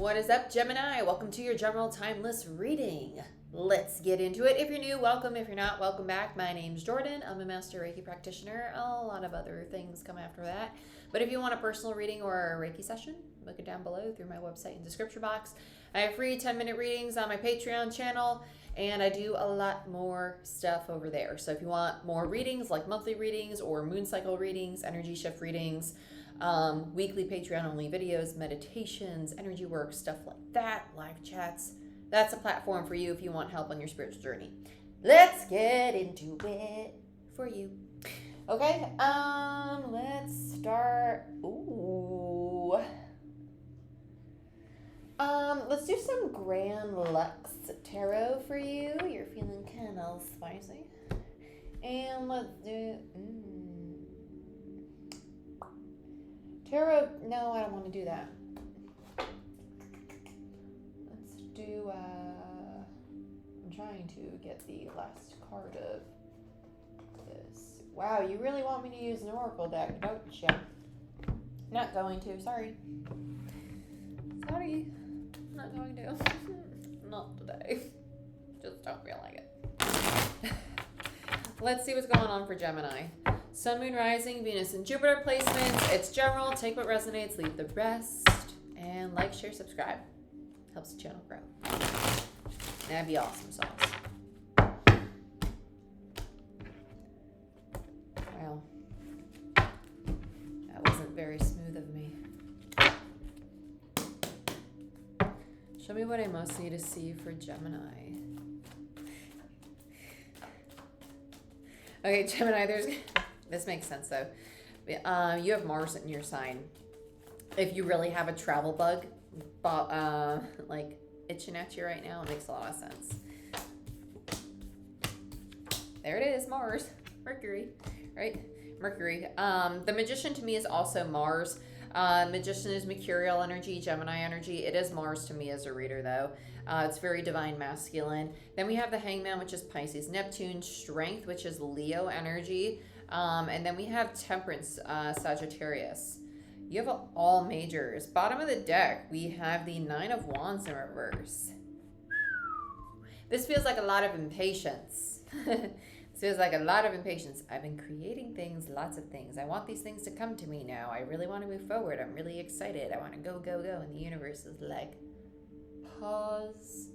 What is up, Gemini? Welcome to your general timeless reading. Let's get into it. If you're new, welcome. If you're not, welcome back. My name's Jordyn. I'm a master Reiki practitioner. A lot of other things come after that. But if you want a personal reading or a Reiki session, look it down below through my website and description box. I have free 10-minute readings on my Patreon channel, and I do a lot more stuff over there. So if you want more readings, like monthly readings or moon cycle readings, energy shift readings, weekly Patreon only videos, meditations, energy work, stuff like that, live chats, that's a platform for you if you want help on your spiritual journey. Let's get into it for you. Okay, let's start. Let's do some Grand Lux Tarot for you. You're feeling kind of spicy. And let's do Tarot. No, I don't want to do that. Let's do, I'm trying to get the last card of this. Wow, you really want me to use an Oracle deck, don't you? Not going to, sorry. Sorry, not going to. Not today. Just don't feel like it. Let's see what's going on for Gemini. Sun, Moon, Rising, Venus, and Jupiter placements. It's general. Take what resonates, leave the rest. And like, share, subscribe. Helps the channel grow. That'd be awesome sauce. Wow. That wasn't very smooth of me. Show me what I most need to see for Gemini. Okay, Gemini, this makes sense though. You have Mars in your sign. If you really have a travel bug, like itching at you right now, it makes a lot of sense. There it is, Mars, Mercury, right? Mercury. The Magician to me is also Mars. Magician is mercurial energy, Gemini energy. It is Mars to me as a reader though. It's very divine masculine. Then we have the Hangman, which is Pisces. Neptune, Strength, which is Leo energy. And then we have Temperance, Sagittarius. You have all majors. Bottom of the deck, we have the Nine of Wands in reverse. This feels like a lot of impatience. This feels like a lot of impatience. I've been creating things, lots of things. I want these things to come to me now. I really want to move forward. I'm really excited. I want to go, go, go. And the universe is like, pause.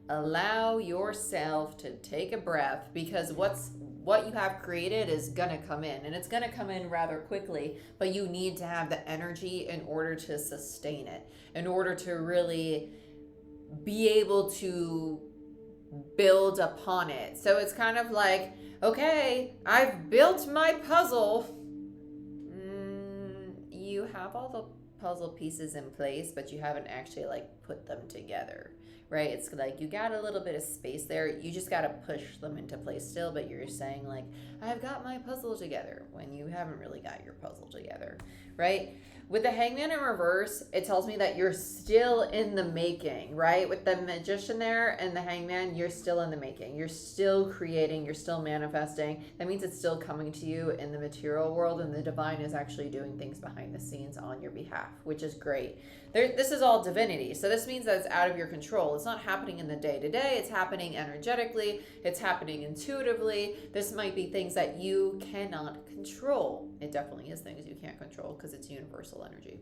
Allow yourself to take a breath, because what you have created is gonna come in, and it's gonna come in rather quickly, but you need to have the energy in order to sustain it, in order to really be able to build upon it. So it's kind of like, okay, I've built my puzzle. You have all the puzzle pieces in place, but you haven't actually like put them together, right? It's like you got a little bit of space there. You just got to push them into place still, but you're saying like, I've got my puzzle together, when you haven't really got your puzzle together, right? With the Hangman in reverse, it tells me that you're still in the making, right? With the Magician there and the Hangman, you're still in the making. You're still creating, you're still manifesting. That means it's still coming to you in the material world, and the divine is actually doing things behind the scenes on your behalf, which is great. This is all divinity. So this means that it's out of your control. It's not happening in the day-to-day. It's happening energetically. It's happening intuitively. This might be things that you cannot control. It definitely is things you can't control because it's universal energy.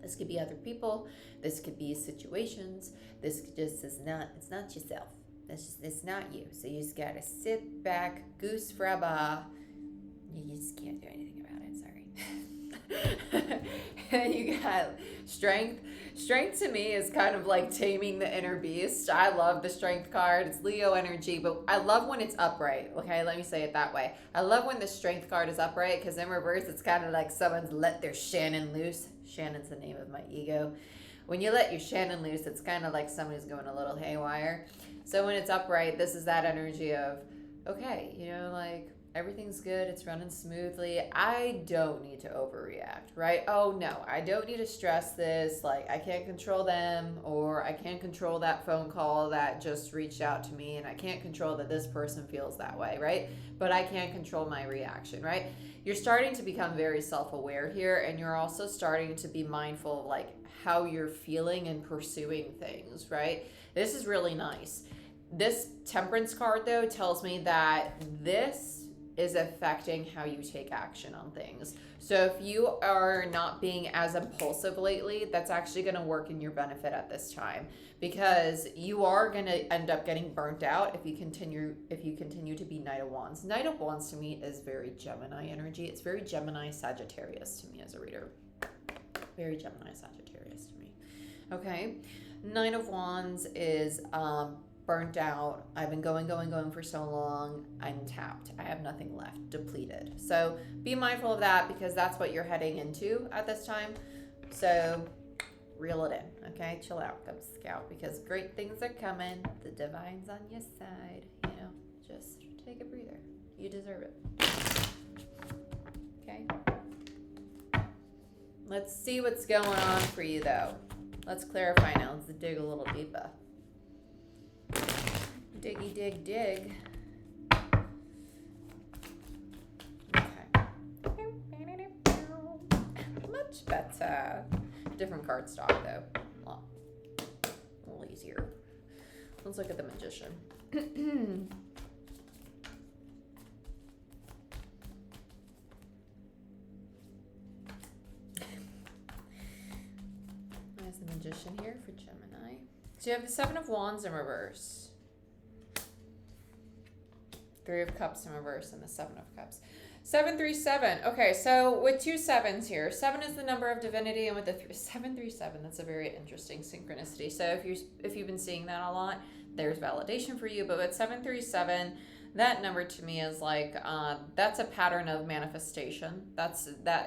This could be other people. This could be situations. This just is not, it's not yourself. It's not you. So you just got to sit back, goose fraba. You just can't do anything about it. Sorry. And you got Strength. Strength to me is kind of like taming the inner beast. I love the Strength card. It's Leo energy, but I love when it's upright. Okay, let me say it that way. I love when the Strength card is upright, because in reverse, it's kind of like someone's let their Shaman loose. Shannon's the name of my ego. When you let your Shaman loose, it's kind of like somebody's going a little haywire. So when it's upright, this is that energy of, okay, you know, like, Everything's good. It's running smoothly. I don't need to overreact, right? Oh no, I don't need to stress this. Like, I can't control them, or I can't control that phone call that just reached out to me, and I can't control that this person feels that way, right? But I can control my reaction, right? You're starting to become very self-aware here, and you're also starting to be mindful of like how you're feeling and pursuing things, right? This is really nice. This Temperance card, though, tells me that this is affecting how you take action on things. So if you are not being as impulsive lately, that's actually going to work in your benefit at this time, because you are going to end up getting burnt out if you continue to be Knight of Wands. Knight of Wands to me is very Gemini energy. It's very Gemini Sagittarius to me as a reader. Very Gemini Sagittarius to me. Okay. Knight of Wands is burnt out. I've been going for so long. I'm tapped. I have nothing left. Depleted. So be mindful of that, because that's what you're heading into at this time. So reel it in. Okay? Chill out, Cub Scout, because great things are coming. The divine's on your side. You know, just take a breather. You deserve it. Okay? Let's see what's going on for you, though. Let's clarify now. Let's dig a little deeper. Diggy dig dig. Okay. Much better. Different card stock though. A little easier. Let's look at the Magician. There's the Magician here for Gemini. So you have the Seven of Wands in reverse. Three of Cups in reverse, and the Seven of Cups. 737. Okay, so with two sevens here, 7 is the number of divinity, and with the 737, that's a very interesting synchronicity. So if you've been seeing that a lot, there's validation for you. But with 737, that number to me is like that's a pattern of manifestation. That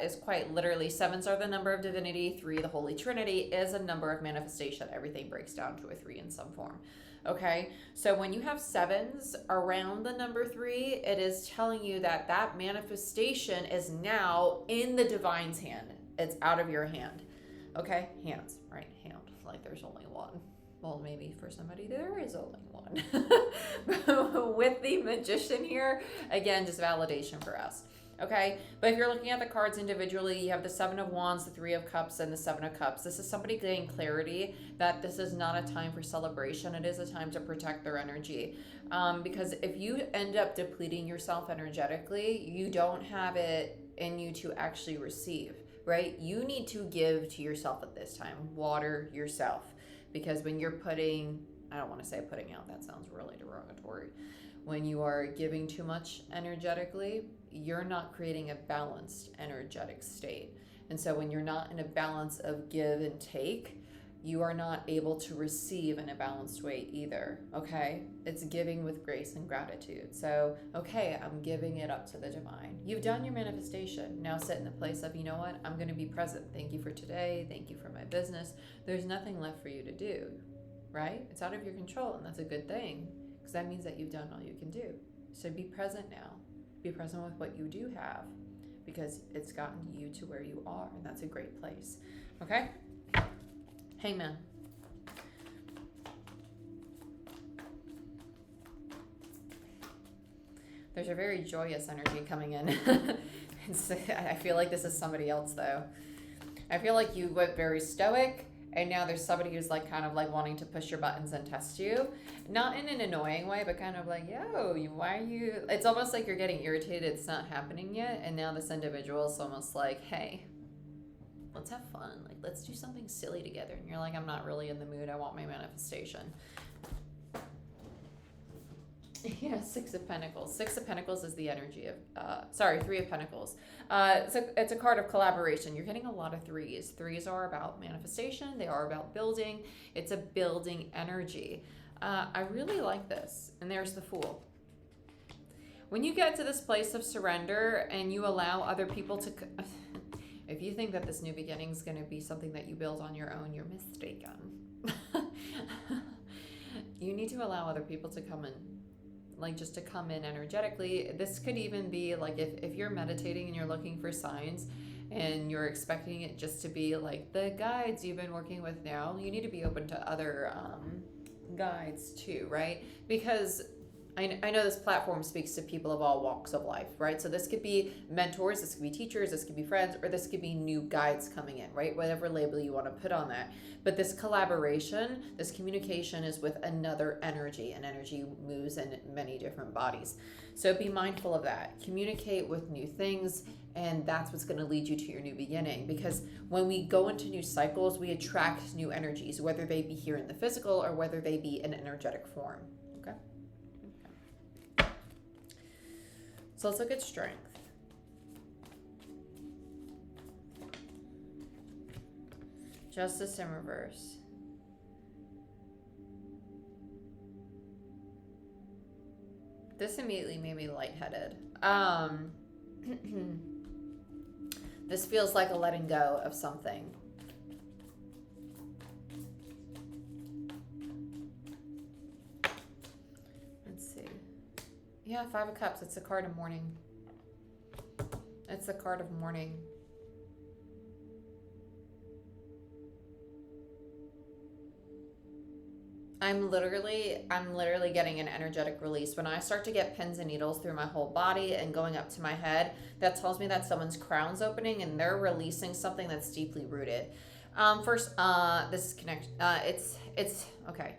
is quite literally, sevens are the number of divinity. 3, the Holy Trinity, is a number of manifestation. Everything breaks down to a 3 in some form. Okay, so when you have sevens around the number 3, it is telling you that that manifestation is now in the divine's hand. It's out of your hand. Okay, hands, right? Hand, like there's only one. Well, maybe for somebody there is only one. With the Magician here, again, just validation for us. Okay, but if you're looking at the cards individually, you have the Seven of Wands, the Three of Cups, and the Seven of Cups. This is somebody getting clarity that this is not a time for celebration. It is a time to protect their energy. Because if you end up depleting yourself energetically, you don't have it in you to actually receive, right? You need to give to yourself at this time. Water yourself. Because when you're putting, I don't want to say putting out, that sounds really derogatory. When you are giving too much energetically, you're not creating a balanced energetic state. And so when you're not in a balance of give and take, you are not able to receive in a balanced way either, okay? It's giving with grace and gratitude. So, okay, I'm giving it up to the divine. You've done your manifestation. Now sit in the place of, you know what? I'm going to be present. Thank you for today. Thank you for my business. There's nothing left for you to do, right? It's out of your control, and that's a good thing, because that means that you've done all you can do. So be present now. Be present with what you do have, because it's gotten you to where you are, and that's a great place. Okay? Hangman. There's a very joyous energy coming in. I feel like this is somebody else, though. I feel like you went very stoic, and now there's somebody who's like kind of like wanting to push your buttons and test you. Not in an annoying way, but kind of like, yo, why are you... It's almost like you're getting irritated it's not happening yet, and now this individual is almost like, hey, let's have fun. Like, let's do something silly together. And you're like, I'm not really in the mood. I want my manifestation. Yeah, Six of Pentacles. Six of Pentacles is the energy of, Three of Pentacles. It's a card of collaboration. You're getting a lot of threes. Threes are about manifestation. They are about building. It's a building energy. I really like this. And there's the Fool. When you get to this place of surrender and you allow other people to... If you think that this new beginning is going to be something that you build on your own, you're mistaken. You need to allow other people to come and like just to come in energetically. This could even be like if you're meditating and you're looking for signs and you're expecting it just to be like the guides you've been working with now, you need to be open to other guides too, right? Because I know this platform speaks to people of all walks of life, right? So this could be mentors, this could be teachers, this could be friends, or this could be new guides coming in, right? Whatever label you want to put on that. But this collaboration, this communication is with another energy, and energy moves in many different bodies. So be mindful of that. Communicate with new things, and that's what's going to lead you to your new beginning. Because when we go into new cycles, we attract new energies, whether they be here in the physical or whether they be in energetic form. Okay? So let's look at strength. Justice in reverse. This immediately made me lightheaded. This feels like a letting go of something. Let's see. Yeah, Five of Cups. It's the card of mourning. It's the card of mourning. I'm literally getting an energetic release. When I start to get pins and needles through my whole body and going up to my head, that tells me that someone's crown's opening and they're releasing something that's deeply rooted. First, this is connect. It's okay.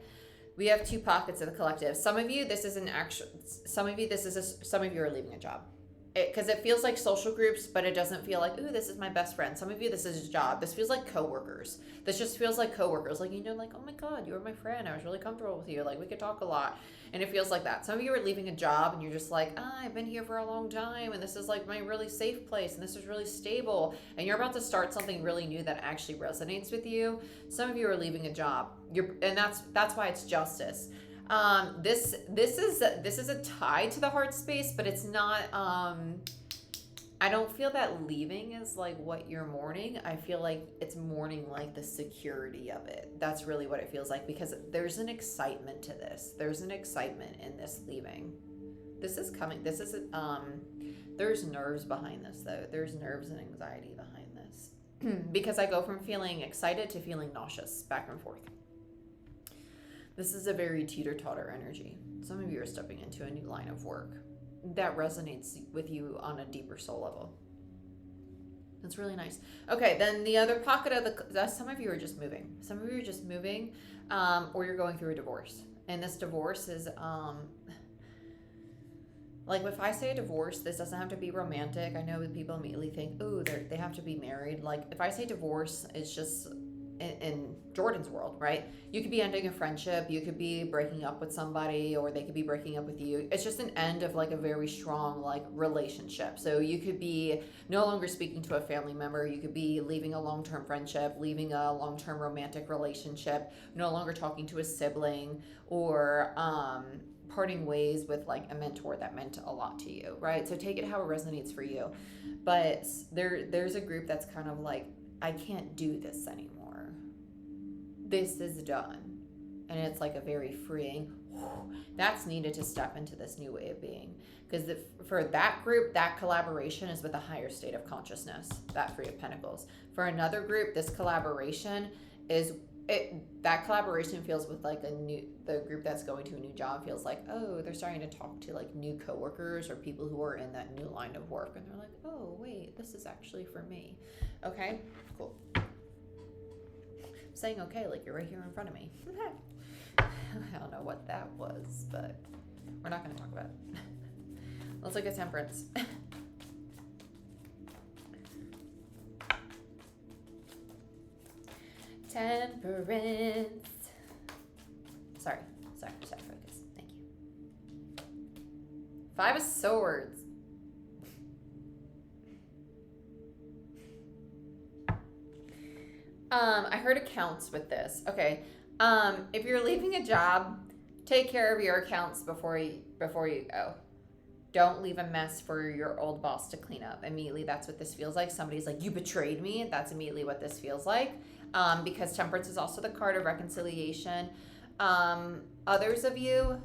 We have two pockets of the collective. Some of you, this is an actual. Some of you, some of you are leaving a job. Because it feels like social groups, but it doesn't feel like, ooh, this is my best friend. Some of you, this is a job. This feels like coworkers. This just feels like coworkers. Like, like, oh my God, you were my friend. I was really comfortable with you. Like, we could talk a lot. And it feels like that. Some of you are leaving a job and you're just like, I've been here for a long time. And this is like my really safe place. And this is really stable. And you're about to start something really new that actually resonates with you. Some of you are leaving a job. And that's why it's justice. This is a tie to the heart space, but it's not, I don't feel that leaving is like what you're mourning. I feel like it's mourning like the security of it. That's really what it feels like, because there's an excitement to this. There's an excitement in this leaving. This is coming. This is, there's nerves behind this though. There's nerves and anxiety behind this because I go from feeling excited to feeling nauseous back and forth. This is a very teeter-totter energy. Some of you are stepping into a new line of work that resonates with you on a deeper soul level. That's really nice. Okay, then the other pocket of some of you are just moving. Some of you are just moving, or you're going through a divorce. And this divorce is, like if I say a divorce, this doesn't have to be romantic. I know people immediately think, oh, they have to be married. Like if I say divorce, it's just... in Jordyn's world, right? You could be ending a friendship, you could be breaking up with somebody, or they could be breaking up with you. It's just an end of like a very strong like relationship. So you could be no longer speaking to a family member, you could be leaving a long-term friendship, leaving a long-term romantic relationship, no longer talking to a sibling, or parting ways with like a mentor that meant a lot to you, right? So take it how it resonates for you. But there's a group that's kind of like, I can't do this anymore. This is done. And it's like a very freeing, that's needed to step into this new way of being. Because for that group, that collaboration is with a higher state of consciousness, that Three of Pentacles. For another group, this collaboration is, that collaboration feels with like the group that's going to a new job feels like, oh, they're starting to talk to like new coworkers or people who are in that new line of work. And they're like, oh, wait, this is actually for me. Okay, cool. Saying okay like you're right here in front of me. I don't know what that was, but we're not going to talk about it. Let's look at Temperance. Temperance. Sorry, focus. Thank you. Five of Swords. I heard accounts with this. Okay. If you're leaving a job, take care of your accounts before you go. Don't leave a mess for your old boss to clean up. Immediately, that's what this feels like. Somebody's like, you betrayed me. That's immediately what this feels like. Because Temperance is also the card of reconciliation. Others of you,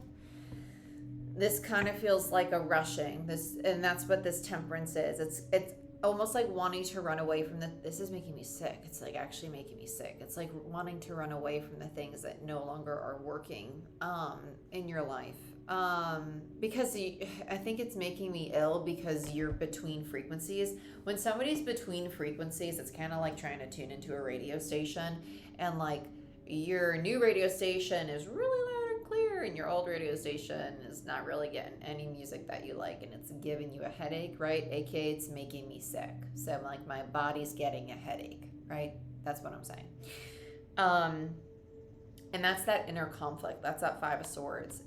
this kind of feels like a rushing. And that's what this Temperance is. It's almost like wanting to run away from this is making me sick. It's like actually making me sick. It's like wanting to run away from the things that no longer are working in your life. Because I think it's making me ill because you're between frequencies. When somebody's between frequencies, it's kind of like trying to tune into a radio station, and like your new radio station is really loud and clear, and your old radio station is not really getting any music that you like, and it's giving you a headache, right? AKA it's making me sick. So like my body's getting a headache, right? That's what I'm saying. And that's that inner conflict. That's that Five of Swords.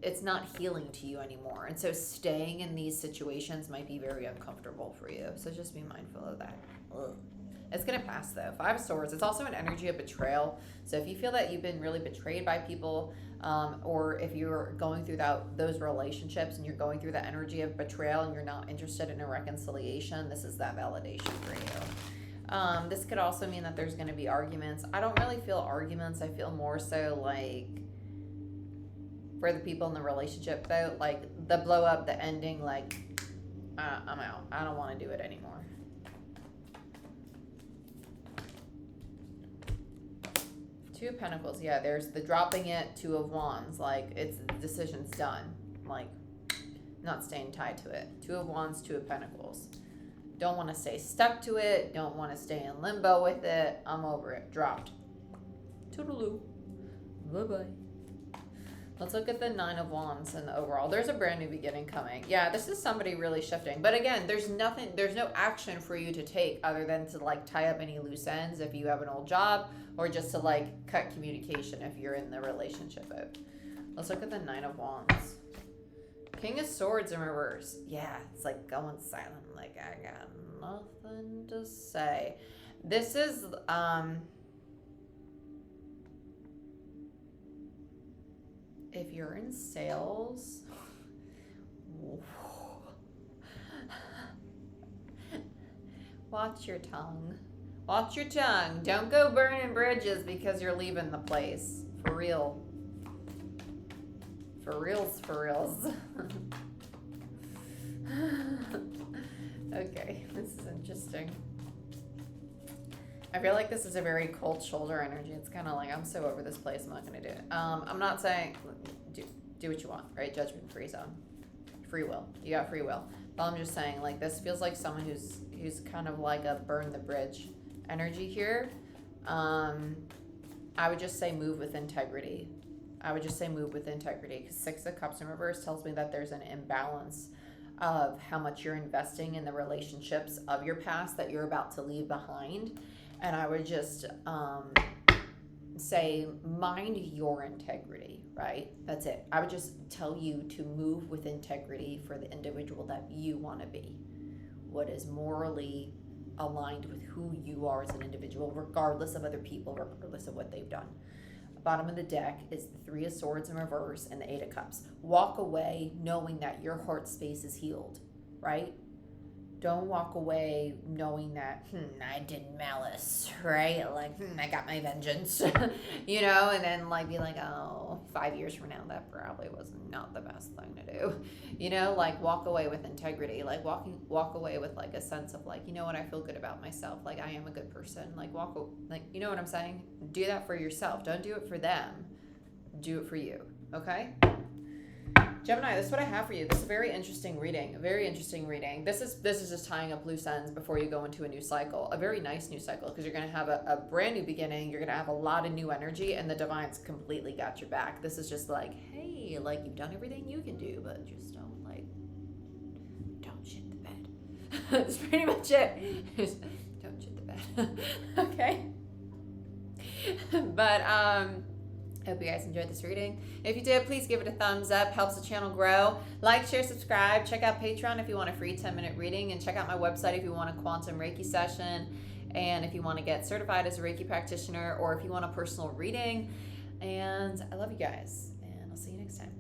It's not healing to you anymore. And so staying in these situations might be very uncomfortable for you. So just be mindful of that. Ugh. It's going to pass though. Five of Swords. It's also an energy of betrayal. So if you feel that you've been really betrayed by people, or if you're going through those relationships and you're going through the energy of betrayal and you're not interested in a reconciliation, this is that validation for you. This could also mean that there's going to be arguments. I don't really feel arguments. I feel more so like for the people in the relationship though, like the blow up, the ending, like I'm out. I don't want to do it anymore. Two of Pentacles. Yeah, there's the dropping it. Two of Wands. Like it's the decision's done. Like not staying tied to it. Two of Wands, Two of Pentacles. Don't want to stay stuck to it. Don't want to stay in limbo with it. I'm over it. Dropped. Toodaloo. Bye-bye. Let's look at the Nine of Wands and the overall. There's a brand new beginning coming. Yeah, this is somebody really shifting. But again, there's no action for you to take other than to like tie up any loose ends if you have an old job, or just to like cut communication if you're in the relationship mode. Let's look at the Nine of Wands. King of Swords in reverse. Yeah, it's like going silent. Like I got nothing to say. This is if you're in sales, watch your tongue. Watch your tongue. Don't go burning bridges because you're leaving the place. For real. For reals, for reals. Okay, this is interesting. I feel like this is a very cold shoulder energy. It's kind of like, I'm so over this place, I'm not going to do it. I'm not saying, do what you want, right? Judgment free zone. Free will. You got free will. But I'm just saying, like, this feels like someone who's kind of like a burn the bridge energy here. I would just say move with integrity. Because Six of Cups in reverse tells me that there's an imbalance of how much you're investing in the relationships of your past that you're about to leave behind. And I would just say, mind your integrity, right? That's it. I would just tell you to move with integrity for the individual that you want to be. What is morally aligned with who you are as an individual, regardless of other people, regardless of what they've done. Bottom of the deck is the Three of Swords in reverse and the Eight of Cups. Walk away knowing that your heart space is healed, right? Don't walk away knowing that, I did malice, right? Like, I got my vengeance, you know, and then like be like, oh, 5 years from now, that probably was not the best thing to do. You know, like walk away with integrity, like walk away with like a sense of like, you know what, I feel good about myself. Like I am a good person. Like you know what I'm saying? Do that for yourself. Don't do it for them. Do it for you. Okay? Gemini, this is what I have for you. This is a very interesting reading. This is just tying up loose ends before you go into a new cycle. A very nice new cycle, because you're going to have a brand new beginning. You're going to have a lot of new energy, and the Divine's completely got your back. This is just like, hey, like you've done everything you can do, but just don't shit the bed. That's pretty much it. Just don't shit the bed. Okay? But, hope you guys enjoyed this reading. If you did, please give it a thumbs up. Helps the channel grow. Like, share, subscribe. Check out Patreon if you want a free 10-minute reading. And check out my website if you want a quantum Reiki session. And if you want to get certified as a Reiki practitioner, or if you want a personal reading. And I love you guys. And I'll see you next time.